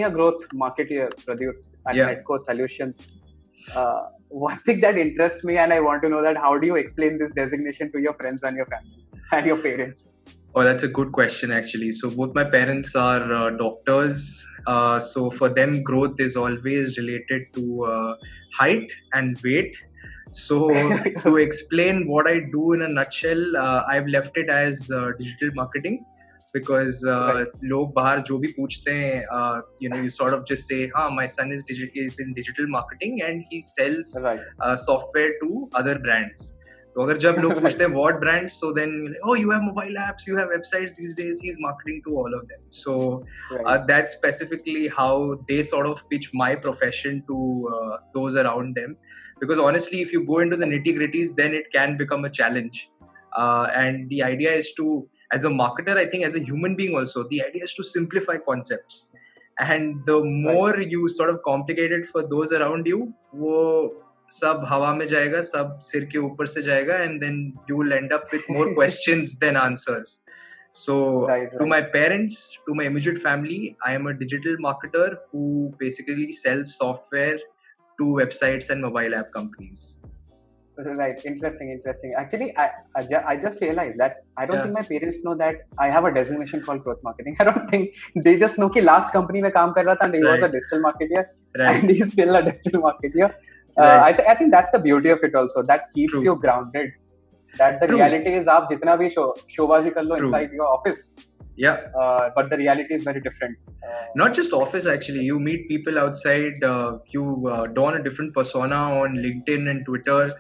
being a growth marketer, Pradyut, at Yeah. Netcore Solutions, one thing that interests me, and I want to know that how do you explain this designation to your friends and your family and your parents? Oh, that's a good question, actually. So both my parents are doctors. So for them, growth is always related to height and weight. So to explain what I do in a nutshell, I've left it as digital marketing because Right. लोग बाहर जो भी पूछते हैं, you sort of just say, my son is in digital marketing and he sells Right. software to other brands. तो अगर जब लोग Right. पूछते हैं what brands, so then you have mobile apps, you have websites these days. He's marketing to all of them. So Right. that's specifically how they sort of pitch my profession to those around them. Because honestly, if you go into the nitty-gritties, then it can become a challenge. And the idea is to, as a marketer, I think as a human being also, the idea is to simplify concepts. And the more you sort of complicate it for those around you, वो सब हवा में जाएगा, सब सिर के ऊपर से जाएगा, and then you will end up with more questions than answers. So to my parents, to my immediate family, I am a digital marketer who basically sells software to websites and mobile app companies. Right. Interesting. Actually, I just realized that I don't think my parents know that I have a designation called growth marketing. I don't think they just know कि last company में काम कर रहा था and he was a digital marketer and he's still a digital marketer. I think that's the beauty of it also. That keeps you grounded. That the reality is आप जितना भी showbazi कर लो inside your office. Yeah. But the reality is very different. Not just office, actually. You meet people outside. You don a different persona on LinkedIn and Twitter.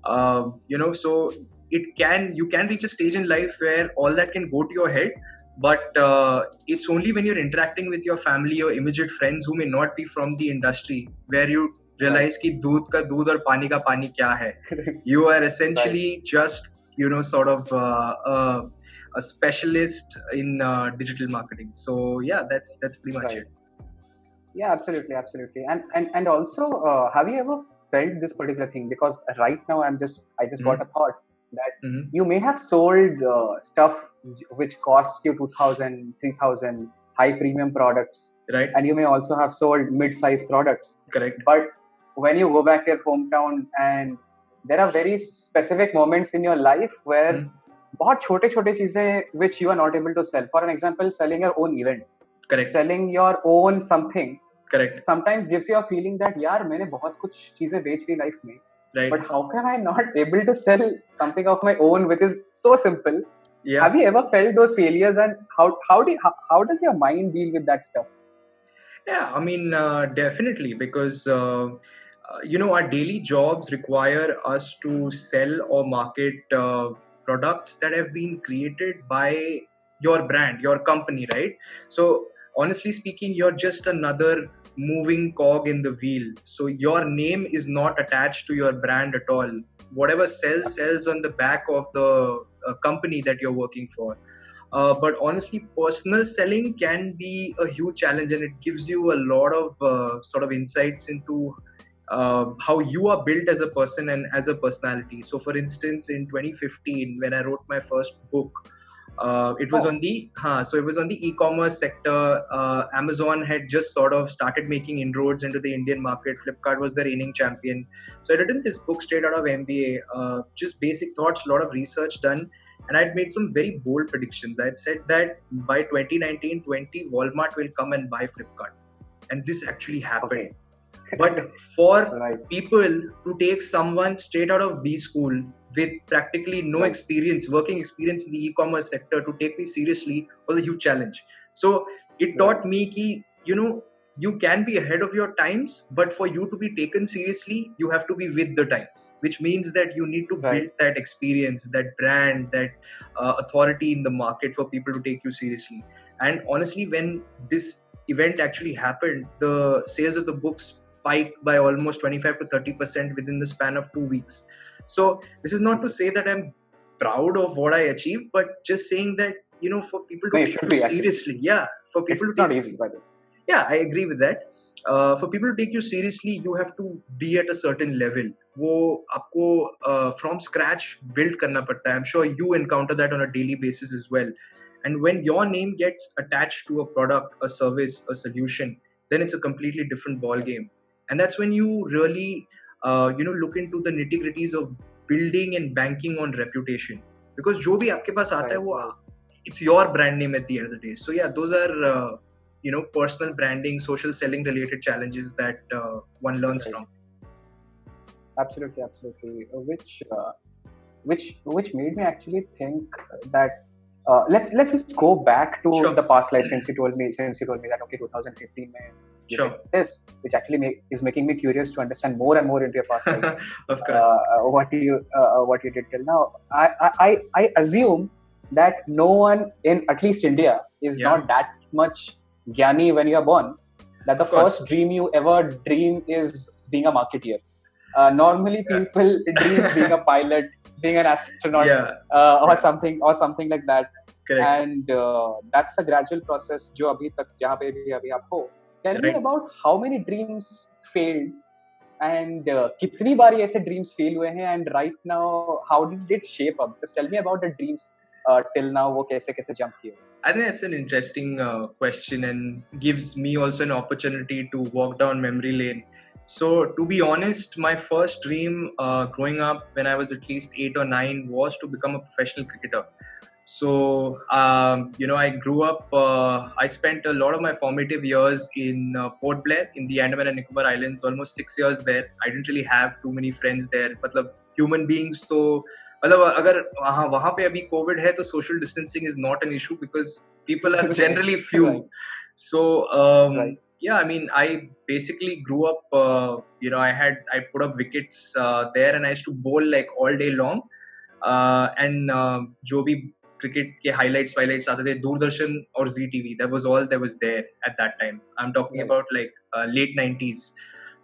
So you can reach a stage in life where all that can go to your head. But it's only when you're interacting with your family or immediate friends who may not be from the industry where you realize कि दूध का दूध और पानी का पानी क्या है. You are essentially just sort of a specialist in digital marketing. So yeah, that's pretty much it. Yeah, absolutely. And also, have you ever felt this particular thing? Because right now I just got a thought that you may have sold stuff which costs you 2,000, 3,000 high premium products, right? And you may also have sold mid-sized products, correct? But when you go back to your hometown, and there are very specific moments in your life where बहुत छोटे चीजें which you are not able to sell. For an example, selling your own event, correct? Selling your own something, correct? Sometimes gives you a feeling that यार मैंने बहुत कुछ चीजें बेच ली life में, right? But how can I not able to sell something of my own which is so simple? Yeah. Have you ever felt those failures, and how does your mind deal with that stuff? Yeah, I mean, definitely, because our daily jobs require us to sell or market products that have been created by your brand, your company, right? So honestly speaking, you're just another moving cog in the wheel. So your name is not attached to your brand at all. Whatever sells on the back of the company that you're working for. But honestly, personal selling can be a huge challenge, and it gives you a lot of sort of insights into how you are built as a person and as a personality. So for instance, in 2015, when I wrote my first book, it was on the e-commerce sector. Amazon had just sort of started making inroads into the Indian market. Flipkart was the reigning champion. So I'd written this book straight out of MBA, just basic thoughts, a lot of research done. And I'd made some very bold predictions. I'd said that by 2019-20, Walmart will come and buy Flipkart. And this actually happened. Okay. But for people to take someone straight out of B school with practically no experience, working experience in the e-commerce sector, to take me seriously was a huge challenge. So it taught me ki, you can be ahead of your times, but for you to be taken seriously, you have to be with the times, which means that you need to build that experience, that brand, that authority in the market for people to take you seriously. And honestly, when this event actually happened, the sales of the books spiked by almost 25 to 30% within the span of 2 weeks. So this is not to say that I'm proud of what I achieved, but just saying that, for people to take you seriously. Yeah, for people it's not easy, by the way. Yeah, I agree with that. For people to take you seriously, you have to be at a certain level. वो आपको from scratch build करना पड़ता है. I'm sure you encounter that on a daily basis as well. And when your name gets attached to a product, a service, a solution, then it's a completely different ball game. And that's when you really look into the nitty-gritties of building and banking on reputation, because जो भी आपके पास आता है वो it's your brand name at the end of the day. So yeah, those are personal branding, social selling related challenges that one learns from. Absolutely. Which made me actually think that let's just go back to the past life, since you told me that okay, 2015 you did this, which actually is making me curious to understand more and more into your past life. Of course. What you did till now. I assume that no one in at least India is not that much gyani when you are born, that the first dream you ever dream is being a marketeer. Normally people dream being a pilot, being an astronaut, or something like that. Correct. And that's a gradual process जो अभी तक जहाँ पे भी अभी आप हो. Tell me about how many dreams failed and कितनी बार ऐसे dreams fail हुए हैं, and right now how did it shape up? Just tell me about the dreams till now, वो कैसे jump किए. I think that's an interesting question and gives me also an opportunity to walk down memory lane. So to be honest, my first dream growing up when I was at least 8 or 9 was to become a professional cricketer. So, I grew up, I spent a lot of my formative years in Port Blair in the Andaman and Nicobar Islands, almost 6 years there. I didn't really have too many friends there. मतलब human beings तो मतलब अगर वहाँ पे अभी COVID है तो social distancing is not an issue because people are generally few. Right. So, yeah, I mean, I basically grew up, I put up wickets there and I used to bowl like all day long. And जो भी cricket के highlights आते थे दूरदर्शन और Zee TV, that was all that was there at that time. I'm talking about like late 90s.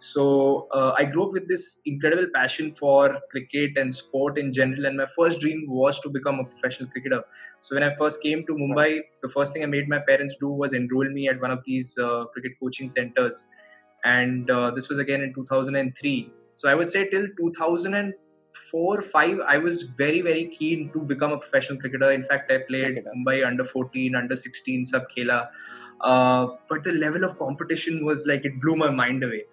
So I grew up with this incredible passion for cricket and sport in general, and my first dream was to become a professional cricketer. So when I first came to Mumbai, the first thing I made my parents do was enroll me at one of these cricket coaching centers, and this was again in 2003. So I would say till 2004-5 I was very, very keen to become a professional cricketer. In fact, I played Mumbai under 14, under 16 sab khela, but the level of competition was like, it blew my mind away.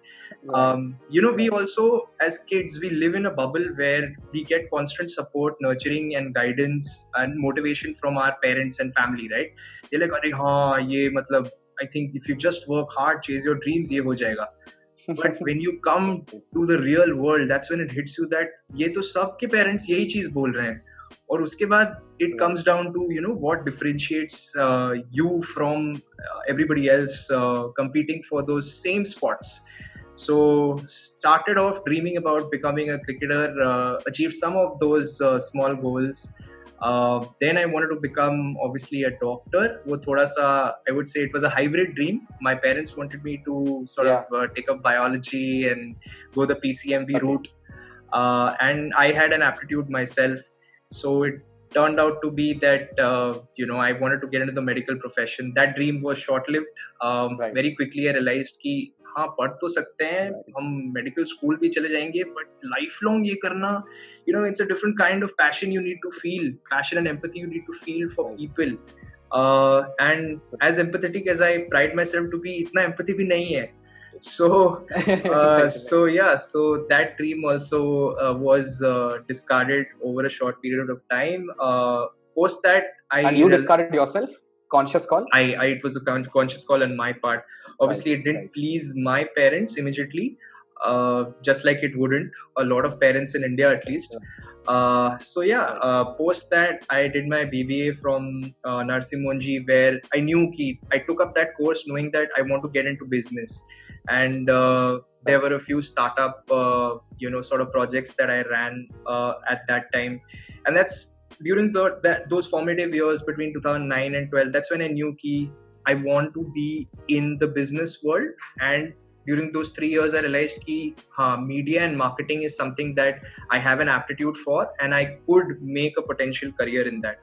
We also, as kids, we live in a bubble where we get constant support, nurturing and guidance and motivation from our parents and family, right? They're like, "Arey, haan, ye matlab, I think if you just work hard, chase your dreams, ye ho jayega." But when you come to the real world, that's when it hits you that ये तो सबके parents यही चीज बोल रहे हैं. और उसके बाद it comes down to what differentiates you from everybody else competing for those same spots. So started off dreaming about becoming a cricketer, achieved some of those small goals. Then I wanted to become obviously a doctor. वो थोड़ा सा, I would say it was a hybrid dream. My parents wanted me to sort of take up biology and go the PCMB route. And I had an aptitude myself. So it turned out to be that, I wanted to get into the medical profession. That dream was short-lived. Very quickly I realized कि हाँ पढ़ तो सकते हैं, हम medical school भी चले जाएंगे, बट लाइफ लॉन्ग ये करना, it's a different kind of passion you need to feel, passion and empathy you need to feel for people. And as empathetic as I pride myself to be, इतना empathy भी नहीं है. So that dream also was discarded over a short period of time. Post that, And you discarded yourself? Conscious call? It was a conscious call on my part. Obviously, it didn't please my parents immediately, just like it wouldn't a lot of parents in India at least. Post that, I did my BBA from Narsing Monji, where I knew I took up that course knowing that I want to get into business. And there were a few startup, sort of projects that I ran at that time. And that's during those formative years between 2009 and 12. That's when I knew I want to be in the business world. And during those 3 years, I realized media and marketing is something that I have an aptitude for, and I could make a potential career in that.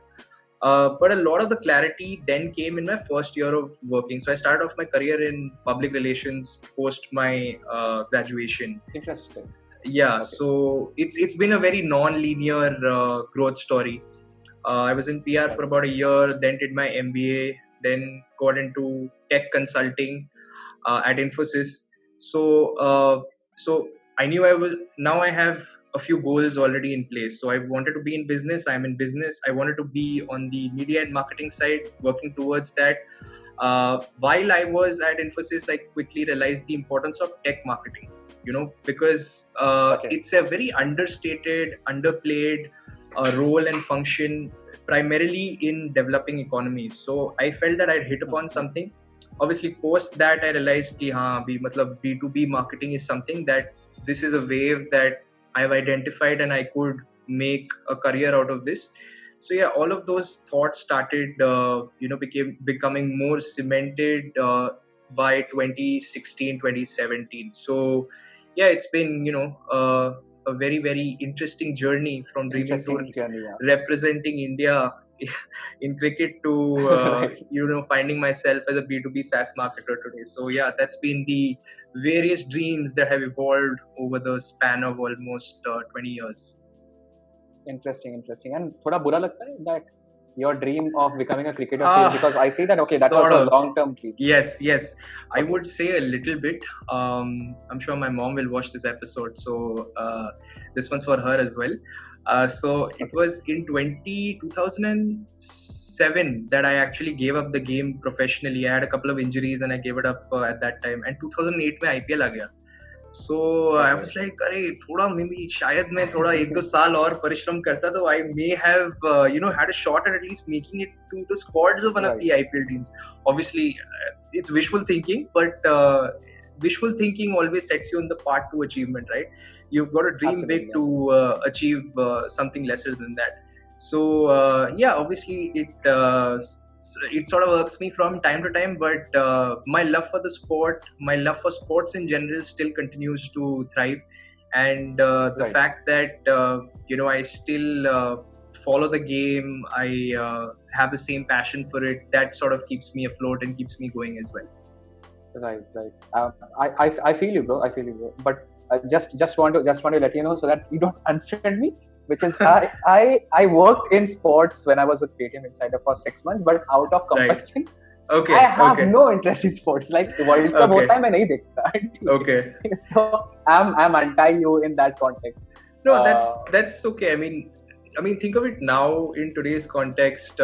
But a lot of the clarity then came in my first year of working. So I started off my career in public relations post my graduation. Interesting. Yeah, okay. So it's been a very non-linear growth story. I was in PR for about a year, then did my MBA, then got into tech consulting. at Infosys. So I knew I have a few goals already in place. So I wanted to be in business. I'm in business. I wanted to be on the media and marketing side, working towards that. While I was at Infosys, I quickly realized the importance of tech marketing, because it's a very understated, underplayed role and function, primarily in developing economies. So I felt that I'd hit upon something. Obviously, post that, I realized that B2B marketing is something that this is a wave that I've identified and I could make a career out of this. So yeah, all of those thoughts started, becoming more cemented by 2016, 2017. So yeah, it's been, a very, very interesting journey from dreaming to representing India in cricket to, finding myself as a B2B SaaS marketer today. So yeah, that's been the various dreams that have evolved over the span of almost 20 years. Interesting. And thoda bura lagta hai that your dream of becoming a cricketer failed, because I see that that was a long-term dream. Yes. I would say a little bit. I'm sure my mom will watch this episode, so this one's for her as well. So it was in 2007 that I actually gave up the game professionally. I had a couple of injuries and I gave it up at that time. And 2008 में IPL आ गया. So I was like, अरे थोड़ा maybe शायद मैं थोड़ा 1-2 साल और परिश्रम करता तो I may have had a shot at least making it to the squads of one of the IPL teams. Obviously, it's wishful thinking, but wishful thinking always sets you on the path to achievement, right? You've got to dream big to achieve something lesser than that. So obviously it sort of irks me from time to time, but my love for the sport, my love for sports in general still continues to thrive. And the fact that, I still follow the game, I have the same passion for it, that sort of keeps me afloat and keeps me going as well. Right. I feel you, bro. But I just want to let you know so that you don't unfriend me. Which is I worked in sports when I was with Paytm Insider for 6 months, but out of compulsion. Okay. I have no interest in sports. Like World Cup hota hai, main nahi dekhta. Okay. So I'm anti you in that context. No, that's okay. I mean, think of it now in today's context.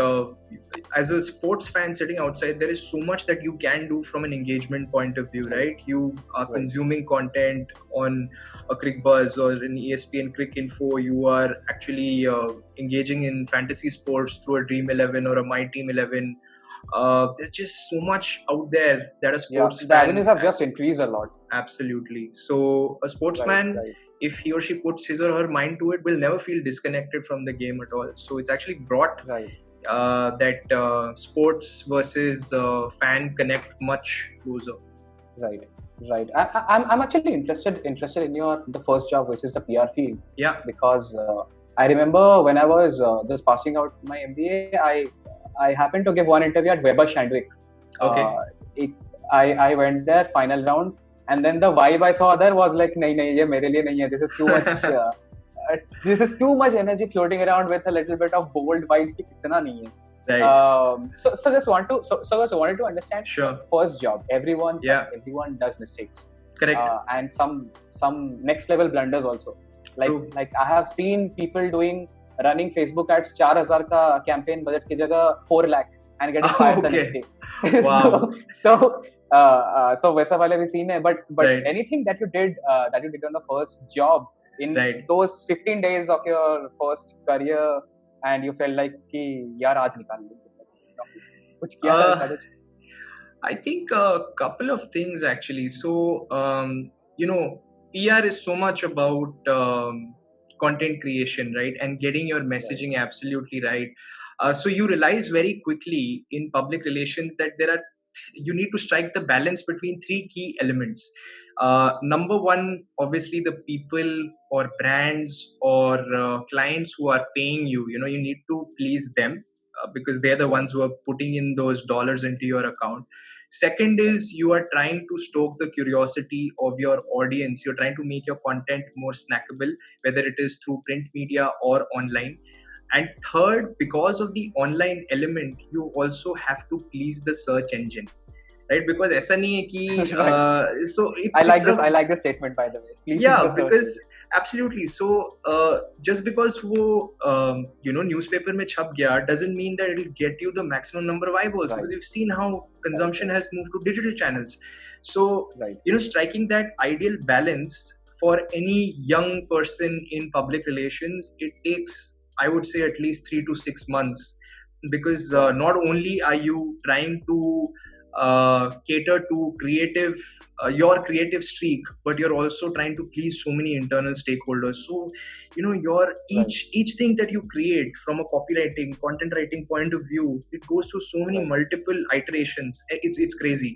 As a sports fan sitting outside, there is so much that you can do from an engagement point of view, right? You are consuming content on a CricBuzz or an ESPN Crick Info. You are actually engaging in fantasy sports through a Dream 11 or a My Team 11. There's just so much out there that a sports fan... The avenues have just increased a lot. Absolutely. So a sportsman, if he or she puts his or her mind to it, will never feel disconnected from the game at all. So it's actually brought that sports versus fan connect much closer. Right. I'm actually interested in the first job, which is the PR field. Yeah. Because I remember when I was just passing out my MBA, I happened to give one interview at Weber Shandwick. Okay. I went there, final round, and then the vibe I saw there was like, nahi, ye mere liye nahi hai. This is too much. This is too much energy floating around with a little bit of bold vibes. Ki kitna nahi hai. Right. So just wanted to understand. Sure. First job, everyone does mistakes. Correct. And some next level blunders also. Like I have seen people running Facebook ads 4,000 ka campaign budget ki jagah 4 lakh and getting fired the next day. Wow. so वैसा वाले भी scene है. But anything that you did on the first job in those 15 days of your first career, and you felt like कि यार आज निकाल लेंगे कुछ किया था ऐसा कुछ? I think a couple of things actually. So PR is so much about content creation, right, and getting your messaging absolutely right. So you realize very quickly in public relations that you need to strike the balance between 3 key elements. Number one, obviously the people or brands or clients who are paying you, you need to please them because they're the ones who are putting in those dollars into your account. Second is you are trying to stoke the curiosity of your audience. You're trying to make your content more snackable, whether it is through print media or online. And third, because of the online element, you also have to please the search engine. right? Because ऐसा नहीं है कि Right. so I like it's this. a I like this statement, by the way. Please yeah, preserve because it. absolutely. So just because वो newspaper में छप गया doesn't mean that it'll get you the maximum number of eyeballs, Right. because you've seen how consumption Right. has moved to digital channels. So Right. striking that ideal balance for any young person in public relations, it takes, I would say, at least 3 to 6 months, because Wow. not only are you trying to cater to your creative streak, but you're also trying to please so many internal stakeholders. So your Right. each thing that you create from a copywriting, content writing point of view, it goes through so many Right. multiple iterations. It's crazy.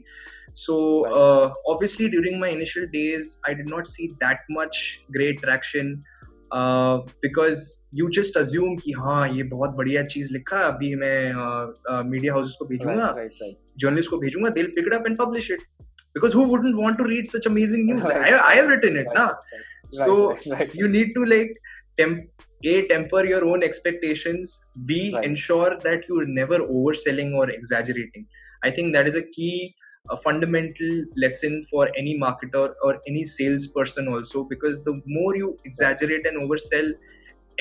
So Right. obviously during my initial days I did not see that much great traction, because you just assume कि हाँ ये बहुत बढ़िया चीज लिखा, अभी मैं media houses को भेजूंगा, Right. journalists को भेजूंगा, they'll pick it up and publish it, because who wouldn't want to read such amazing news? Right. I have written it, Right. na. Right. So Right. you need to like temper your own expectations, b Right. ensure that you're never overselling or exaggerating. I think that is a key, a fundamental lesson for any marketer or any salesperson also, because the more you exaggerate and oversell,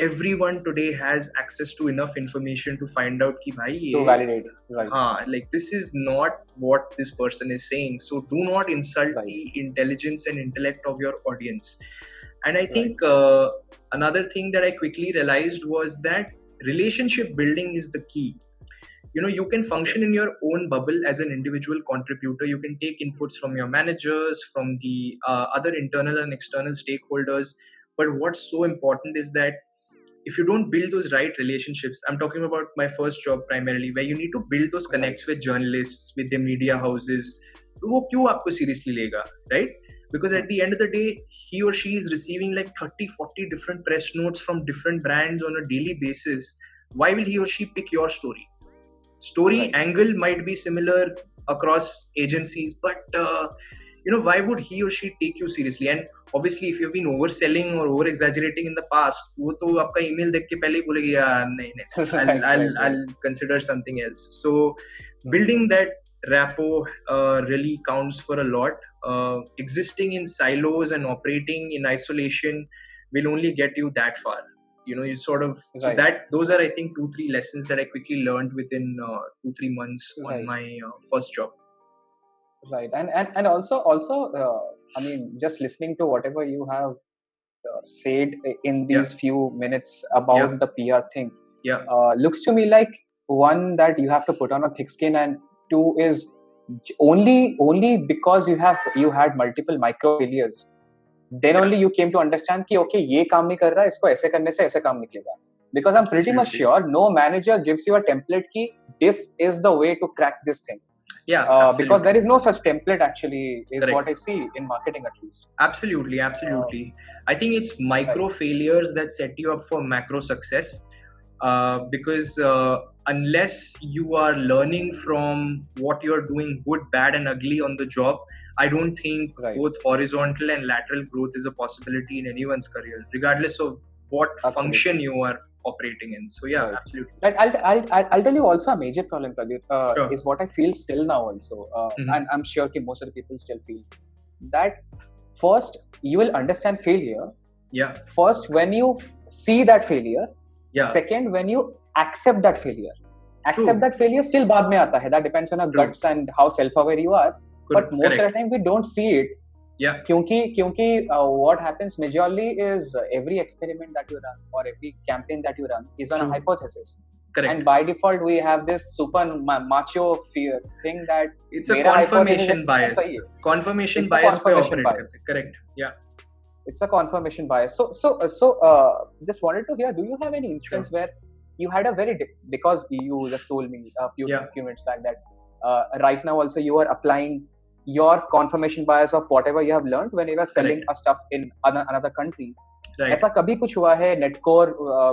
everyone today has access to enough information to find out ki bhai To validate. Right. like this is not what this person is saying. So do not insult Right. the intelligence and intellect of your audience. And I Right. think another thing that I quickly realized was that relationship building is the key. You can function in your own bubble as an individual contributor. You can take inputs from your managers, from the other internal and external stakeholders. But what's so important is that if you don't build those right relationships, I'm talking about my first job primarily, where you need to build those connects with journalists, with the media houses, वो क्यों आपको seriously लेगा, right? Because at the end of the day, he or she is receiving like 30-40 different press notes from different brands on a daily basis. Why will he or she pick your story? Story angle might be similar across agencies, but why would he or she take you seriously? And obviously if you've been overselling or over exaggerating in the past, वो तो आपका email देख के पहले ही बोलेगी यार नहीं, I'll consider something else. So building that rapport really counts for a lot. Existing in silos and operating in isolation will only get you that far. You sort of, so that those are I think 2-3 lessons that I quickly learned within 2-3 months on my first job. Right. And also I mean, just listening to whatever you have said in these few minutes about the PR thing, looks to me like, one, that you have to put on a thick skin, and two is only because you had multiple micro failures, then only you came to understand कि okay, ये काम नहीं कर रहा, इसको ऐसे करने से ऐसे काम निकलेगा. Because I'm pretty much sure no manager gives you a template कि this is the way to crack this thing. Because there is no such template actually, is what I see in marketing at least. Absolutely. I think it's micro failures that set you up for macro success. Because unless you are learning from what you're doing good, bad and ugly on the job, I don't think both horizontal and lateral growth is a possibility in anyone's career, regardless of what function you are operating in. So absolutely. Like I'll tell you also a major problem, Pradyut, is what I feel still now also, and I'm sure that most of the people still feel that. First, you will understand failure. First, when you see that failure. Second, when you accept that failure. That failure still बाद में आता है. That depends on our guts and how self-aware you are. But most of the time we don't see it. क्योंकि what happens majorly is every experiment that you run or every campaign that you run is on a hypothesis. And by default we have this super macho fear thing that it's a confirmation bias. Confirmation bias पे operate करते. Correct. It's a confirmation bias. So just wanted to hear, do you have any instance where you had a because you just told me a few minutes back that right now also you are applying your confirmation bias of whatever you have learned when you are selling a stuff in another country. ऐसा कभी कुछ हुआ है Netcore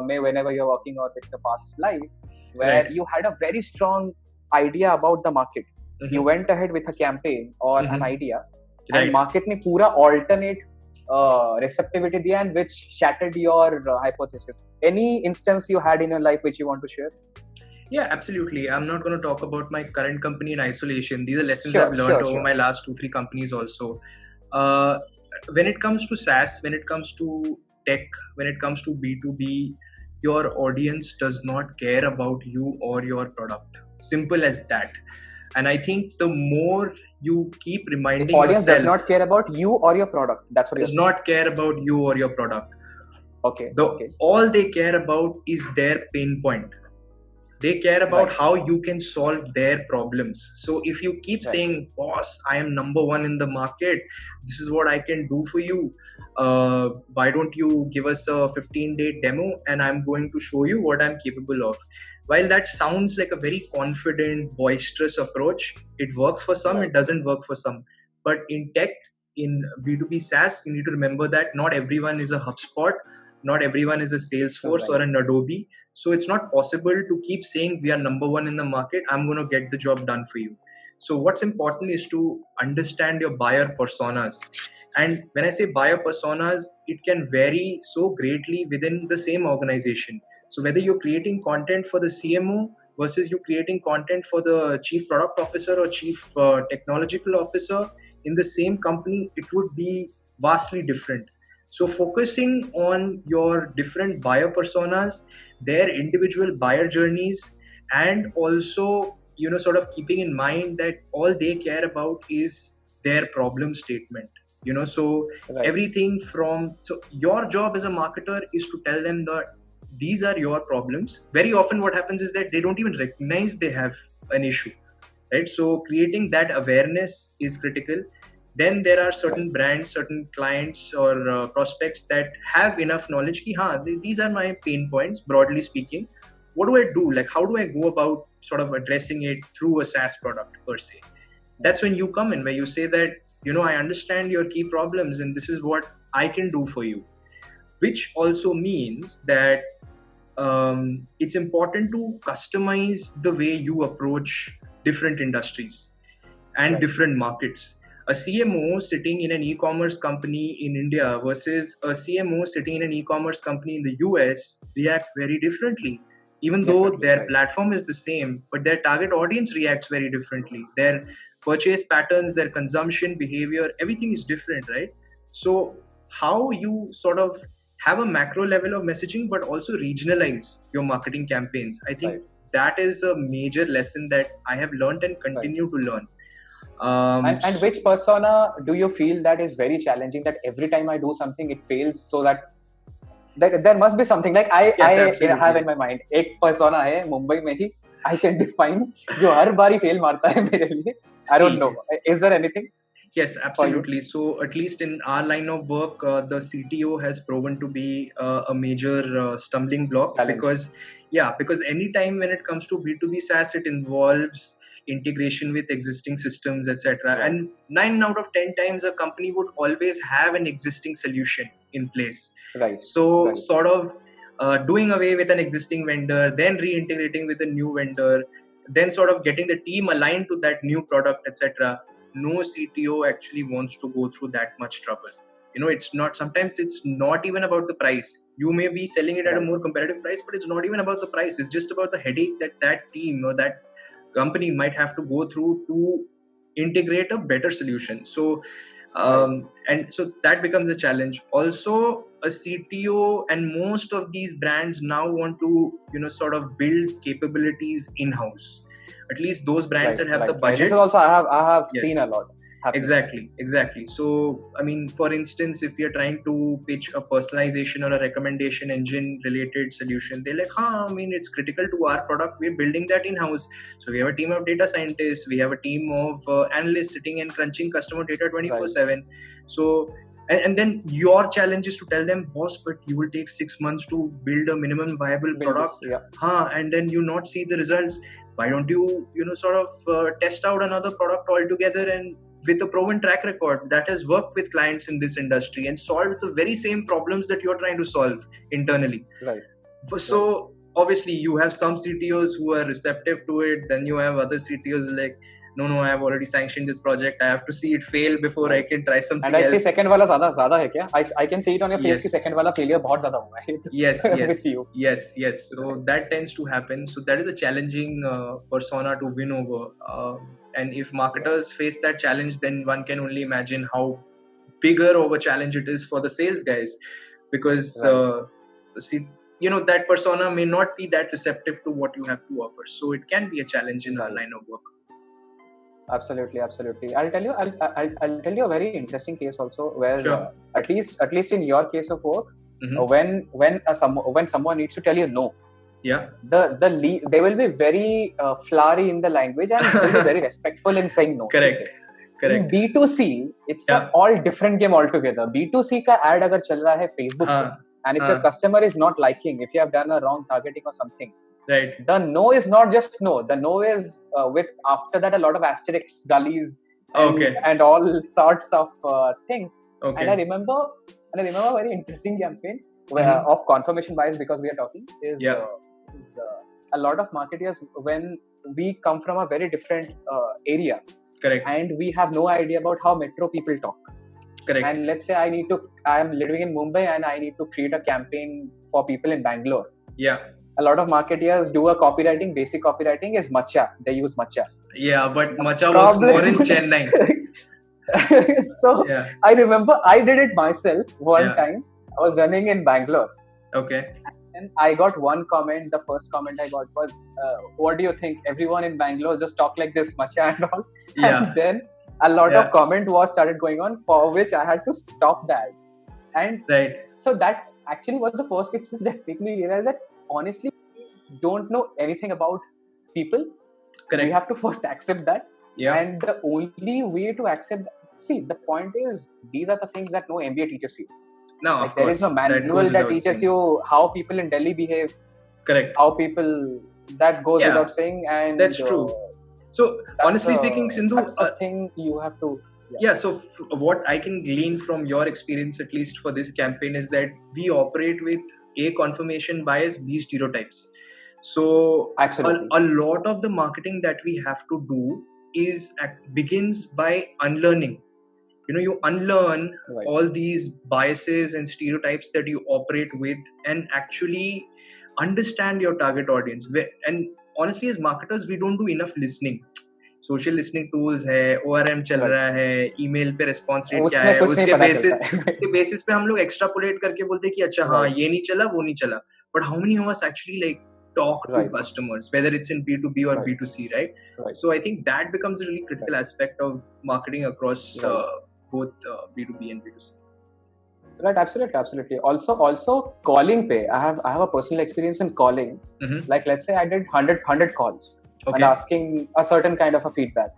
में whenever you are working or with the past life where you had a very strong idea about the market. You went ahead with a campaign or an idea and market ने पूरा alternate receptivity दिया and which shattered your hypothesis. Any instance you had in your life which you want to share? Yeah, absolutely. I'm not going to talk about my current company in isolation. These are lessons I've Sure, learned sure, over sure. my last 2, 3 companies also. Uh, when it comes to SaaS, when it comes to tech, when it comes to B2B, your audience does not care about you or your product. Simple as that. And I think the more you keep The reminding audience does yourself, not care about you or your product. That's what you're does saying. not care about you or your product. Okay, The okay. all they care about is their pain point. They care about Right, how you can solve their problems. So if you keep right, saying, boss, I am number one in the market, this is what I can do for you, why don't you give us a 15-day demo and I'm going to show you what I'm capable of. While that sounds like a very confident, boisterous approach, it works for some, right. it doesn't work for some. But in tech, in B2B SaaS, you need to remember that not everyone is a HubSpot, not everyone is a Salesforce or Right. an Adobe. So it's not possible to keep saying we are number one in the market, I'm going to get the job done for you. So what's important is to understand your buyer personas. And when I say buyer personas, it can vary so greatly within the same organization. So whether you're creating content for the CMO versus you creating content for the chief product officer or chief technological officer in the same company, it would be vastly different. So focusing on your different buyer personas, their individual buyer journeys, and also sort of keeping in mind that all they care about is their problem statement. So Right. everything from, so your job as a marketer is to tell them that these are your problems. Very often what happens is that they don't even recognize they have an issue, right? So creating that awareness is critical. Then there are Right. certain brands, certain clients or prospects that have enough knowledge ki, these are my pain points, broadly speaking. What do I do? Like, how do I go about sort of addressing it through a SaaS product per se? That's when you come in, where you say that, I understand your key problems and this is what I can do for you. Which also means that it's important to customize the way you approach different industries and Right. different markets. A CMO sitting in an e-commerce company in India versus a CMO sitting in an e-commerce company in the US react very differently. Even though Definitely. their Right. platform is the same, but their target audience reacts very differently. Their purchase patterns, their consumption behavior, everything is different, right? So how you sort of have a macro level of messaging, but also regionalize your marketing campaigns. I think Right. that is a major lesson that I have learned and Right. continue to learn. And which persona do you feel that is very challenging, that every time I do something it fails, so that there must be something like Yes, I have absolutely. in my mind एक persona है मुंबई में ही I can define जो हर बार ही fail मारता है मेरे लिए. I don't know. See, Is there anything yes, for you? absolutely. So, at least in our line of work, the CTO has proven to be a major stumbling block Challenge. because anytime when it comes to B2B SaaS, it involves integration with existing systems, etc. Right. And 9 out of 10 times, a company would always have an existing solution in place. Right. So, Right. sort of doing away with an existing vendor, then reintegrating with a new vendor, then sort of getting the team aligned to that new product, etc. No CTO actually wants to go through that much trouble. It's not, sometimes it's not even about the price. You may be selling it at a Right. more competitive price, but it's not even about the price. It's just about the headache that team or that company might have to go through to integrate a better solution. So Right. and so that becomes a challenge. Also, a CTO and most of these brands now want to sort of build capabilities in house. At least those brands Right. that have the Right. This is budgets. also I have seen a Yes, lot happening. exactly. So I mean, for instance, if you're trying to pitch a personalization or a recommendation engine related solution, they're like, I mean, it's critical to our product, we're building that in house. So we have a team of data scientists, we have a team of analysts sitting and crunching customer data Right. 24/7. So and then your challenge is to tell them, boss, but you will take 6 months to build a minimum viable Build product, this. Yeah. and then you not see the results. Why don't you sort of test out another product altogether, and with a proven track record that has worked with clients in this industry and solved the very same problems that you're trying to solve internally. Right. So Right. obviously you have some CTOs who are receptive to it, then you have other CTOs like, no, I have already sanctioned this project. I have to see it fail before I can try something And I else. see second वाला ज़्यादा है क्या? I can see it on your face Yes. कि second वाला failure बहुत ज़्यादा हुआ है. With you. Yes. So that tends to happen. So that is a challenging persona to win over. And if marketers face that challenge, then one can only imagine how bigger of a challenge it is for the sales guys, because see, that persona may not be that receptive to what you have to offer. So it can be a challenge in our line of work. Absolutely. I'll tell you a very interesting case also, where Sure. at least in your case of work, Mm-hmm. when someone needs to tell you no, yeah, they will be very flowery in the language, and they'll be very respectful in saying no. correct. In B2C, it's an all different game altogether. B2C का ad अगर चल रहा है Facebook पे, and if your customer is not liking, if you have done a wrong targeting or something, right, the no is not just no. The no is with after that a lot of asterisks, gullies, and all sorts of things. Okay. And I remember a very interesting campaign of confirmation bias, because we are talking is a lot of marketers, when we come from a very different area. Correct. And we have no idea about how metro people talk. Correct. And let's say I am living in Mumbai and I need to create a campaign for people in Bangalore. Yeah. A lot of marketeers do a copywriting. Basic copywriting is matcha. They use matcha. Yeah, but matcha works more in Chennai. So I remember I did it myself one time. I was running in Bangalore. Okay. And I got one comment. The first comment I got was, what do you think? Everyone in Bangalore just talk like this, matcha and all. Yeah. And then a lot of comment was started going on, for which I had to stop that. And so that actually was the first instance that made me realize that honestly, we don't know anything about people. Correct. We have to first accept that. Yeah. And the only way to accept that, see, the point is, these are the things that no MBA teaches you. No, like, there is no manual that teaches you how people in Delhi behave. Correct. How people, that goes without saying. And that's true. So honestly speaking, Sindhu, that's the thing you have to. So what I can glean from your experience, at least for this campaign, is that we operate with A, confirmation bias, B, stereotypes. So a lot of the marketing that we have to do begins by unlearning. You unlearn all these biases and stereotypes that you operate with, and actually understand your target audience. And honestly, as marketers, we don't do enough listening. Social listening tools है, ORM चल रहा है, email पे response rate क्या है, उसके basis पे हम लोग extrapolate करके बोलते हैं कि अच्छा हाँ ये नहीं चला वो नहीं चला. But how many of us actually talk to customers, whether it's in B2B or B2C, right? So I think that becomes a really critical aspect of marketing across both B2B and B2C. Right, absolutely. Also calling pay. I have a personal experience in calling. Like let's say I did 100 calls and asking a certain kind of a feedback.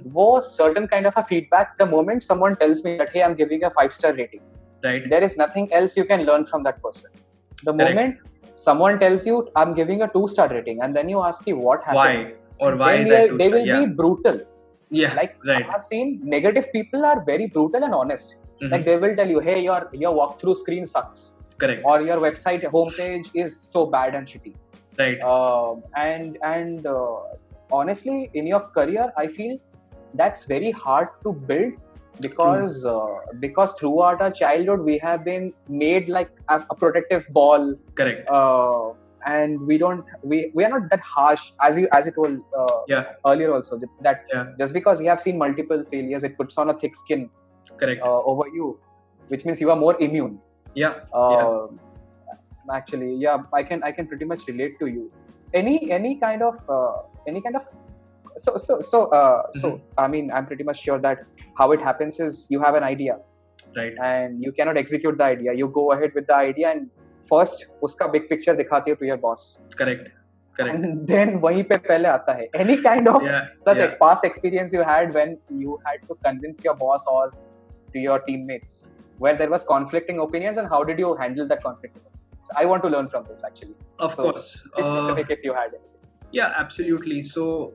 Wo certain kind of a feedback, the moment someone tells me that, hey, I'm giving a 5-star rating, there is nothing else you can learn from that person. The moment someone tells you I'm giving a 2-star rating, and then you ask me what happened, why they will be brutal. I have seen negative people are very brutal and honest. Like they will tell you, hey, your walkthrough screen sucks. Correct. Or your website homepage is so bad and shitty. Right. And honestly, in your career, I feel that's very hard to build, because throughout our childhood we have been made like a protective ball. Correct. And we are not that harsh, as you told earlier also, that just because you have seen multiple failures, it puts on a thick skin. Correct. Over you, which means you are more immune. Actually, I can pretty much relate to you. Any kind of so I mean, I'm pretty much sure that how it happens is you have an idea, right, and you cannot execute the idea. You go ahead with the idea and first uska big picture dikhate ho to your boss. Correct. And then wahi pe pehle aata hai any kind of such a past experience you had when you had to convince your boss or to your teammates, where there was conflicting opinions, and how did you handle that conflict? So I want to learn from this actually. Of course. Be specific if you had anything. Yeah, absolutely. So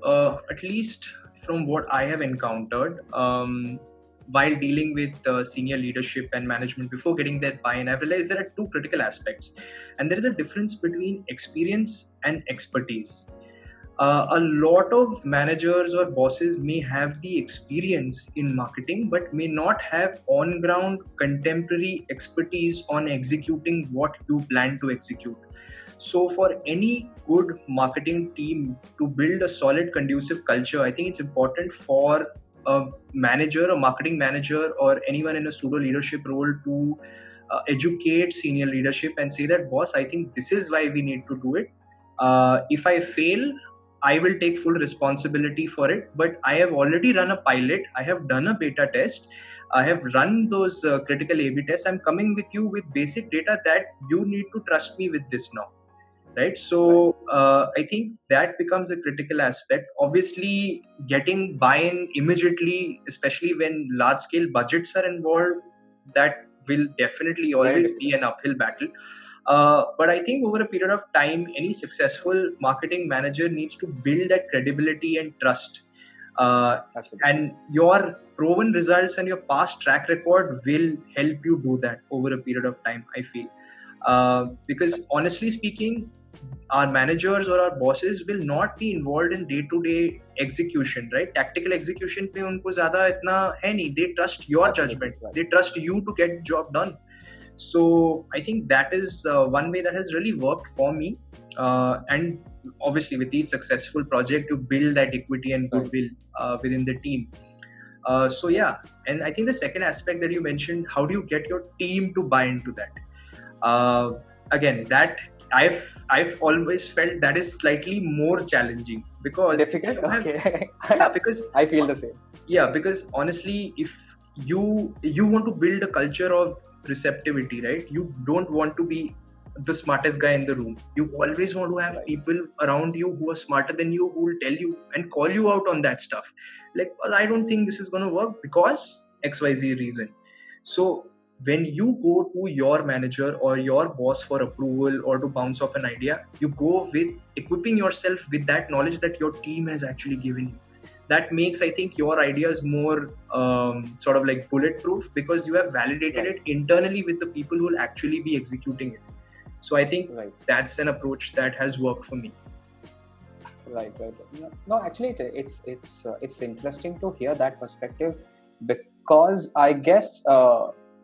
at least from what I have encountered while dealing with senior leadership and management before getting their buy-in, I've realized there are two critical aspects, and there is a difference between experience and expertise. A lot of managers or bosses may have the experience in marketing, but may not have on-ground contemporary expertise on executing what you plan to execute. So, for any good marketing team to build a solid, conducive culture, I think it's important for a manager, a marketing manager, or anyone in a pseudo leadership role to educate senior leadership and say that, boss, I think this is why we need to do it. If I fail, I will take full responsibility for it. But I have already run a pilot. I have done a beta test. I have run those critical A/B tests. I'm coming with you with basic data that you need to trust me with this now. Right. So I think that becomes a critical aspect. Obviously, getting buy-in immediately, especially when large-scale budgets are involved, that will definitely always be an uphill battle. But I think over a period of time, any successful marketing manager needs to build that credibility and trust. And your proven results and your past track record will help you do that over a period of time, I feel. Because honestly speaking, our managers or our bosses will not be involved in day-to-day execution, right? Tactical execution पे उनको ज़्यादा इतना है नहीं. They trust your judgment. They trust you to get the job done. So I think that is one way that has really worked for me. And obviously with each successful project, you build that equity and goodwill within the team. So yeah, and I think the second aspect that you mentioned, how do you get your team to buy into that? Again, that I've always felt that is slightly more challenging because difficult. Okay. Yeah, because I feel the same. Yeah, because honestly, if you want to build a culture of receptivity, right? You don't want to be the smartest guy in the room. You always want to have people around you who are smarter than you, who will tell you and call you out on that stuff. Like, well, I don't think this is going to work because XYZ reason. So when you go to your manager or your boss for approval or to bounce off an idea, you go with equipping yourself with that knowledge that your team has actually given you. That makes, I think, your ideas more sort of like bulletproof because you have validated it internally with the people who will actually be executing it. So I think that's an approach that has worked for me. Right. No, actually, it's interesting to hear that perspective because I guess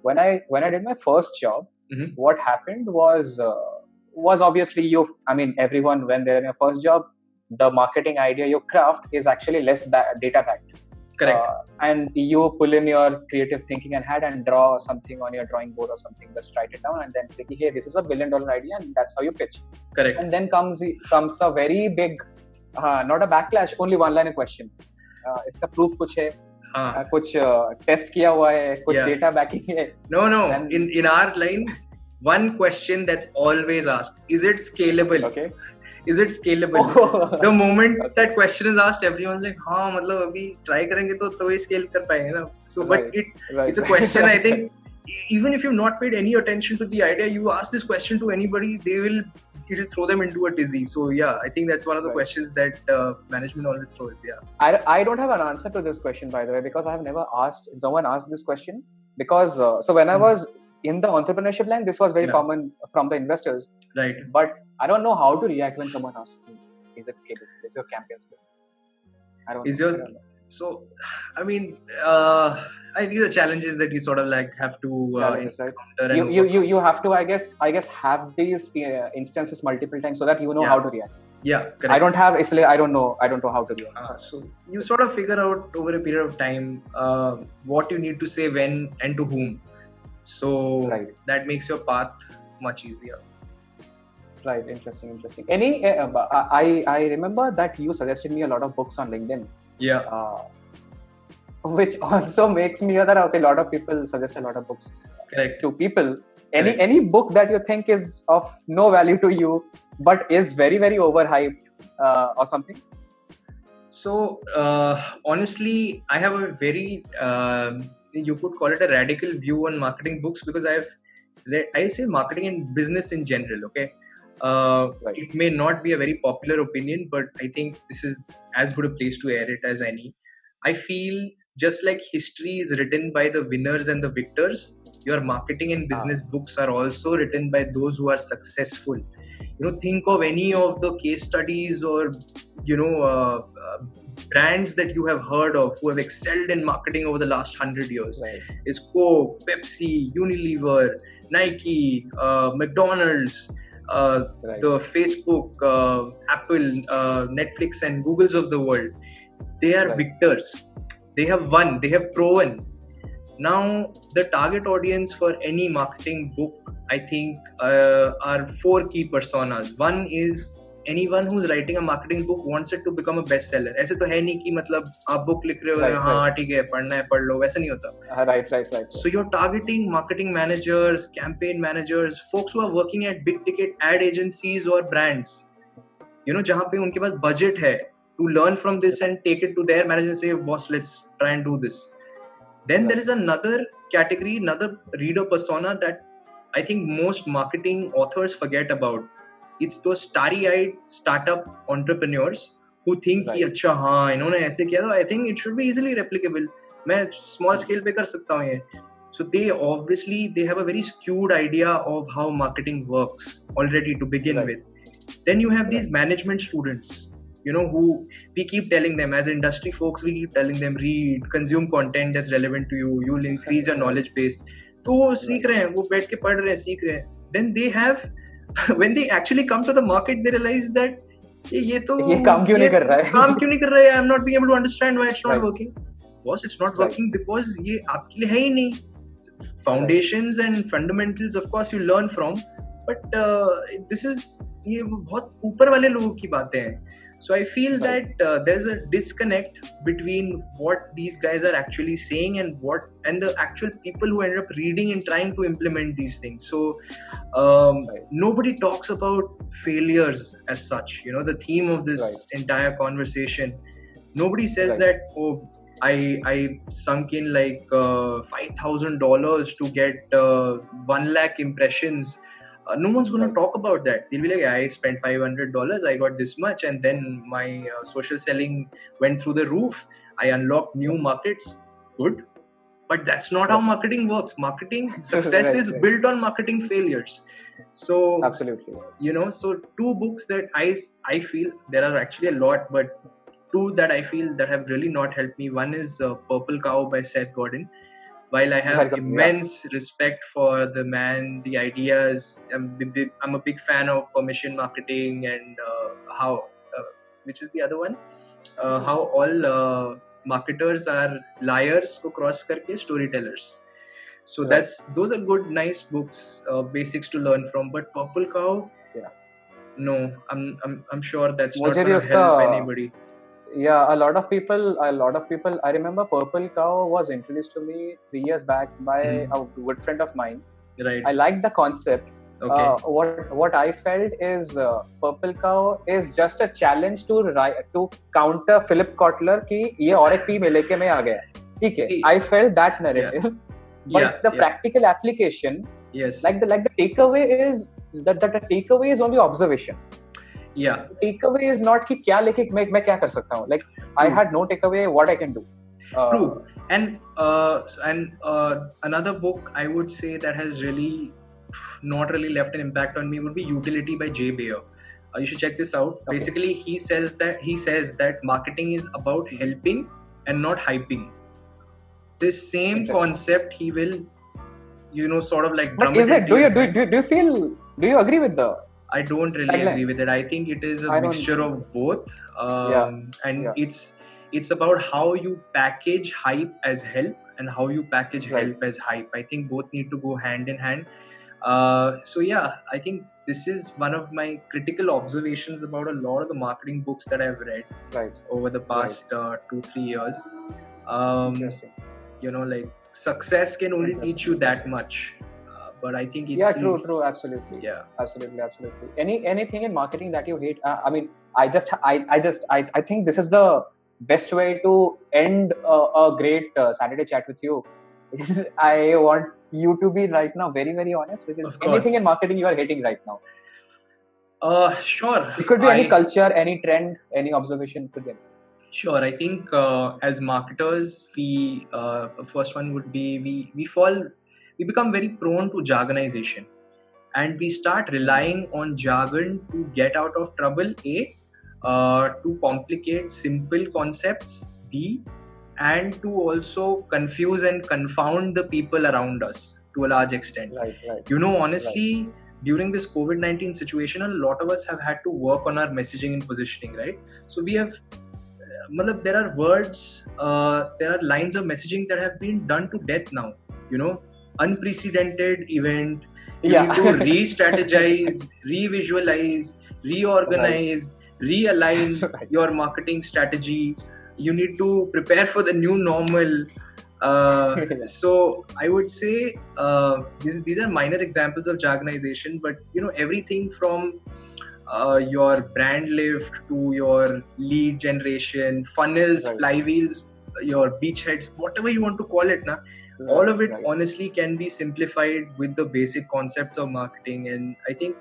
when I did my first job, what happened was obviously everyone when they're in a first job, the marketing idea you craft is actually less data backed. Correct. And you pull in your creative thinking and draw something on your drawing board or something, just write it down and then say, hey, this is $1 billion idea, and that's how you pitch. Correct. And then comes a very big, not a backlash, only one line of question. Iska proof kuch hai, kuch test kiya hua hai, kuch data backing hai. No. Then, in our line, one question that's always asked: is it scalable? Okay. Is it scalable? The moment that question is asked, everyone's like, हाँ मतलब अभी try करेंगे तो ही scale कर पाएंगे ना. So, but it's a question. I think even if you've not paid any attention to the idea, you ask this question to anybody, it'll throw them into a tizzy. So yeah, I think that's one of the questions that management always throws. Yeah. I don't have an answer to this question, by the way, because I have no one asked this question because so when I was in the entrepreneurship line, this was very common from the investors. Right. But I don't know how to react when someone asks me, is it scalable? Is your campaign scalable? I don't know. So, I mean, I think the challenges that you sort of like have to encounter. You have to, I guess, have these instances multiple times so that you know how to react. Yeah, correct. I don't know how to react. So you sort of figure out over a period of time what you need to say when and to whom. So that makes your path much easier. Right, interesting. I remember that you suggested me a lot of books on LinkedIn. Yeah. Which also makes me hear that a lot of people suggest a lot of books to people. Any book that you think is of no value to you, but is very, very overhyped or something? So honestly, I have a very you could call it a radical view on marketing books because I say marketing and business in general. Okay. It may not be a very popular opinion, but I think this is as good a place to air it as any. I feel just like history is written by the winners and the victors, your marketing and business books are also written by those who are successful. Think of any of the case studies or brands that you have heard of who have excelled in marketing over the last 100 years. Right. Is Coke, Pepsi, Unilever, Nike, McDonald's, the Facebook, Apple, Netflix and Googles of the world. They are victors. They have won. They have proven. Now, the target audience for any marketing book, I think, are 4 key personas. One is anyone who's writing a marketing book wants it to become a bestseller. ऐसे तो है नहीं कि मतलब आप book लिख रहे हो हाँ ठीक है पढ़ना है पढ़ लो, वैसा नहीं होता. Right. So you're targeting marketing managers, campaign managers, folks who are working at big ticket ad agencies or brands. जहाँ पे उनके पास budget है to learn from this and take it to their manager and say, boss, let's try and do this. Then there is another category, another reader persona that I think most marketing authors forget about. It's those starry-eyed startup entrepreneurs who think कि अच्छा हाँ इन्होंने ऐसे किया तो I think it should be easily replicable. मैं small scale पे कर सकता हूँ ये. So they have a very skewed idea of how marketing works already to begin with. Then you have these management students. Who we keep telling them as industry folks, we keep telling them read, consume content that's relevant to you, you'll increase your knowledge base. तो वो सीख रहे हैं, वो बैठ के पढ़ रहे हैं, सीख रहे हैं. Then they have, when they actually come to the market, they realize that ये काम क्यों नहीं कर रहा है? I'm not being able to understand why it's not working. Boss, it's not working because ये आपके लिए है ही नहीं. Foundations and fundamentals, of course, you learn from, but this is ये बहुत ऊपर वाले लोगों की बातें हैं. So I feel that there's a disconnect between what these guys are actually saying and the actual people who end up reading and trying to implement these things. So nobody talks about failures as such. The theme of this entire conversation. Nobody says that, oh, I sunk in like $5,000 to get 1 lakh impressions. No one's going to talk about that. They'll be like, I spent $500, I got this much, and then my social selling went through the roof. I unlocked new markets. Good. But that's not how marketing works. Marketing success is built on marketing failures. So, absolutely. So 2 books that I feel, there are actually a lot, but 2 that I feel that have really not helped me. One is Purple Cow by Seth Godin. While I have immense respect for the man, the ideas, I'm a big fan of permission marketing and how, which is the other one? How all marketers are liars ko cross karke storytellers. So those are good, nice books, basics to learn from. But Purple Cow, no, I'm sure that's not going to help anybody. Yeah, a lot of people. I remember Purple Cow was introduced to me 3 years back by a good friend of mine. Right. I liked the concept. Okay. What I felt is Purple Cow is just a challenge to counter Philip Kotler कि ये और एक team लेके मैं आ गया. ठीक है. I felt that narrative, but the practical application, like the takeaway is that the takeaway is only observation. Yeah. Takeaway is not कि क्या लेके मैं क्या कर सकता हूँ. Like I had no takeaway. What I can do. True. And another book I would say that has really not really left an impact on me would be Utility by Jay Baer. You should check this out. Okay. Basically, he says that marketing is about helping and not hyping. This same concept he will, sort of like. But is it? Do you agree with the? I don't really agree with it. I think it is a mixture of both. It's about how you package hype as help and how you package help as hype. I think both need to go hand in hand. I think this is one of my critical observations about a lot of the marketing books that I've read over the past 2-3 years. Like success can only teach you that much. But I think it's true, absolutely. Yeah, absolutely. Anything in marketing that you hate? I think this is the best way to end a great Saturday chat with you. I want you to be right now very, very honest. Which is anything in marketing you are hating right now? Sure. It could be any culture, any trend, any observation. Could be. Sure. I think as marketers, we first one would be we become very prone to jargonization, and we start relying on jargon to get out of trouble. to complicate simple concepts, B, and to also confuse and confound the people around us to a large extent. Right. Honestly, during this COVID-19 situation, a lot of us have had to work on our messaging and positioning, right? So we have, there are words, there are lines of messaging that have been done to death now. Unprecedented event. You need to re-strategize, re-visualize, reorganize, realign your marketing strategy. You need to prepare for the new normal. So I would say these are minor examples of jargonization, but everything from your brand lift to your lead generation, funnels, flywheels, your beachheads, whatever you want to call it, all of it honestly can be simplified with the basic concepts of marketing. And I think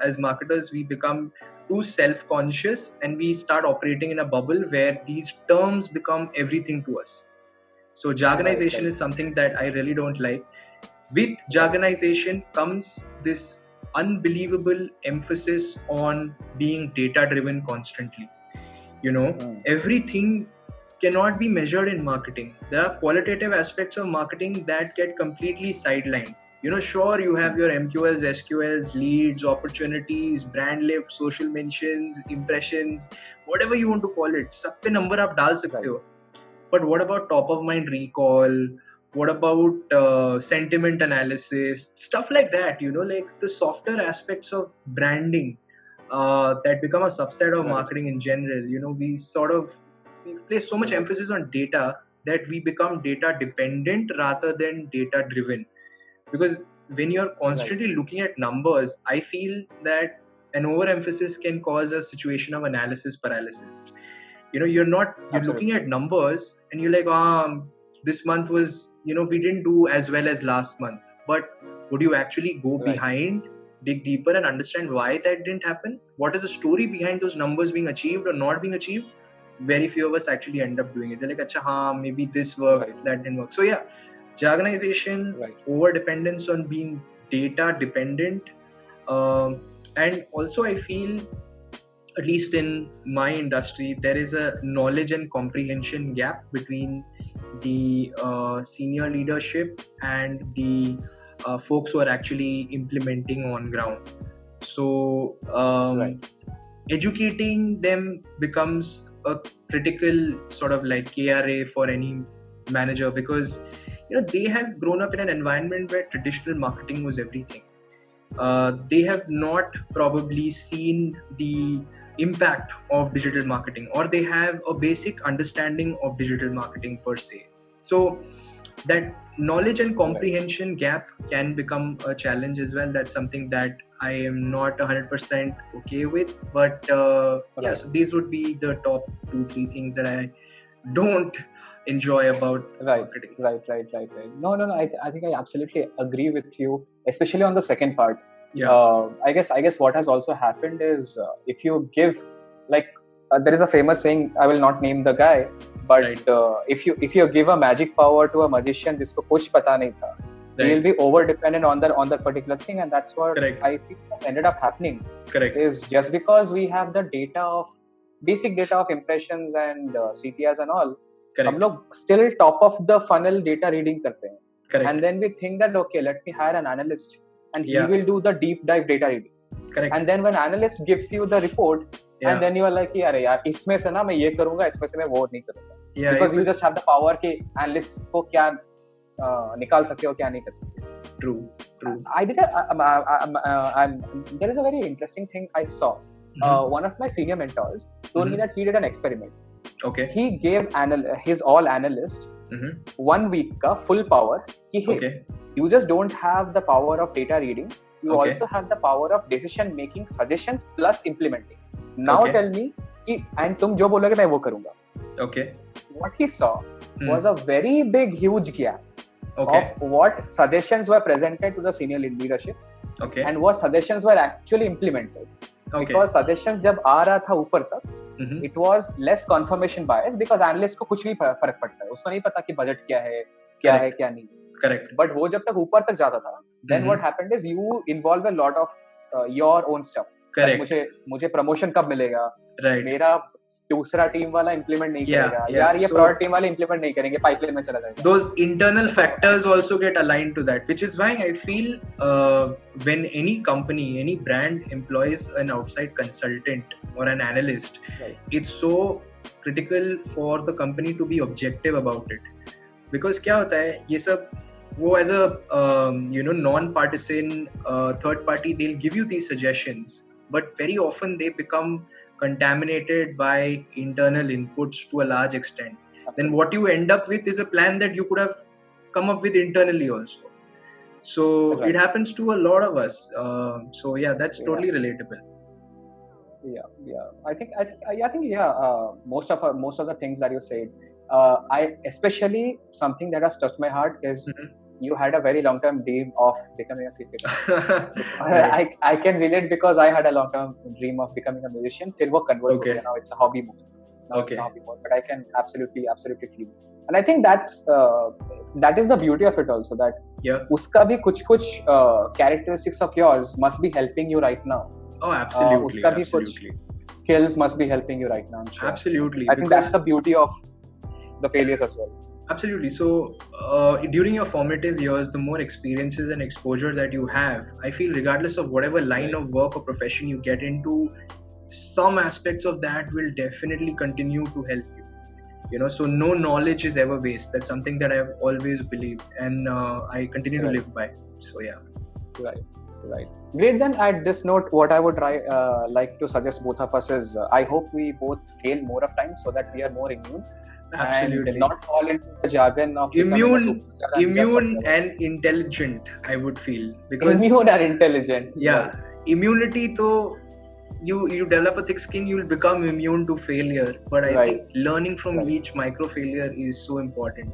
as marketers, we become too self-conscious and we start operating in a bubble where these terms become everything to us. So jargonization is something that I really don't like. With jargonization comes this unbelievable emphasis on being data-driven constantly. Everything cannot be measured in marketing. There are qualitative aspects of marketing that get completely sidelined. Sure, you have your MQLs, SQLs, leads, opportunities, brand lift, social mentions, impressions, whatever you want to call it. सब पे number आप डाल सकते हो. But what about top of mind recall? What about sentiment analysis? Stuff like that, like the softer aspects of branding that become a subset of marketing in general. We place so much emphasis on data that we become data dependent rather than data driven. Because when you're constantly looking at numbers, I feel that an overemphasis can cause a situation of analysis paralysis. You're looking at numbers and you're like, this month was, we didn't do as well as last month. But would you actually go behind, dig deeper and understand why that didn't happen? What is the story behind those numbers being achieved or not being achieved? Very few of us actually end up doing it. They're like, maybe this worked, that didn't work. So yeah, jargonization, over dependence on being data dependent. And also I feel, at least in my industry, there is a knowledge and comprehension gap between the senior leadership and the folks who are actually implementing on ground. So educating them becomes a critical sort of like KRA for any manager, because they have grown up in an environment where traditional marketing was everything. They have not probably seen the impact of digital marketing, or they have a basic understanding of digital marketing per se. So that knowledge and comprehension gap can become a challenge as well. That's something that I am not 100% okay with. But so these would be the top 2-3 things that I don't enjoy about marketing. Right. No. I think I absolutely agree with you, especially on the second part. I guess what has also happened is if you give, there is a famous saying, I will not name the guy, but if you give a magic power to a magician जिसको कुछ पता नहीं था, he will be over dependent on that particular thing, and that's what I think ended up happening. Is just because we have the basic data of impressions and CTRs and all, हम लोग still top of the funnel data reading करते हैं, and then we think that okay, let me hire an analyst and he will do the deep dive data reading. And then when analyst gives you the report, and then you are like, अरे यार इसमें से ना मैं ये करूँगा, इसमें से मैं वो नहीं करूँगा, because you just have the power कि analyst को क्या निकाल सकते हो, क्या नहीं कर सकते. True. I did there is a very interesting thing I saw. One of my senior mentors told me that he did an experiment. He gave his all analysts 1 week ka full power ki hey, you just don't have the power of data reading, you also have the power of decision making, suggestions plus implementing. Now tell me ki, and tum jo bologe main wo karunga. What he saw was a very big huge gap of what suggestions were presented to the senior leadership and what suggestions were actually implemented. Because suggestions जब आ रहा था ऊपर तक, it was less confirmation bias, because analyst को कुछ भी फर्क पड़ता है, उसको नहीं पता कि बजट क्या है क्या नहीं. But वो जब तक ऊपर तक जाता था, then what happened is you involve a lot of your own stuff. Correct. मुझे प्रमोशन कब मिलेगा, Right. मेरा दूसरा टीम वाला इम्प्लीमेंट नहीं करेगा, यार ये So, प्रोडक्ट टीम वाले इम्प्लीमेंट नहीं करेंगे, पाइपलाइन में चला जाएगा. Those internal factors also get aligned to that, which is why I feel when any company, any brand employs an outside consultant or an analyst, right, it's so critical for the company to be objective about it. Because क्या होता है ये सब वो as a non-partisan third party, they'll give you these suggestions, but very often they become contaminated by internal inputs to a large extent. Absolutely. Then what you end up with is a plan that you could have come up with internally also. So right, it happens to a lot of us. So yeah, that's totally relatable. Yeah. I think most of the things that you said, I especially something that has touched my heart is you had a very long-term dream of becoming a cricketer. Right. I can relate because I had a long-term dream of becoming a musician. Till वो convert हो गया, now it's a hobby mode. It's a hobby mode, but I can absolutely feel. And I think that is the beauty of it also, that उसका भी कुछ characteristics of yours must be helping you right now. Oh, absolutely. उसका भी कुछ skills must be helping you right now. Sure. Absolutely. I think that's the beauty of the failures as well. Absolutely. So during your formative years, the more experiences and exposure that you have, I feel regardless of whatever line of work or profession you get into, some aspects of that will definitely continue to help you. So no knowledge is ever waste. That's something that I've always believed, and I continue to live by. So yeah. Right. Great. Then at this note, what I would like to suggest both of us is, I hope we both fail more of times so that we are more immune. Absolutely. And not fall into the jargon of immune and intelligent, I would feel. Because immune and intelligent. Yeah. Right. Immunity, though, you develop a thick skin, you will become immune to failure. But I think learning from each micro failure is so important.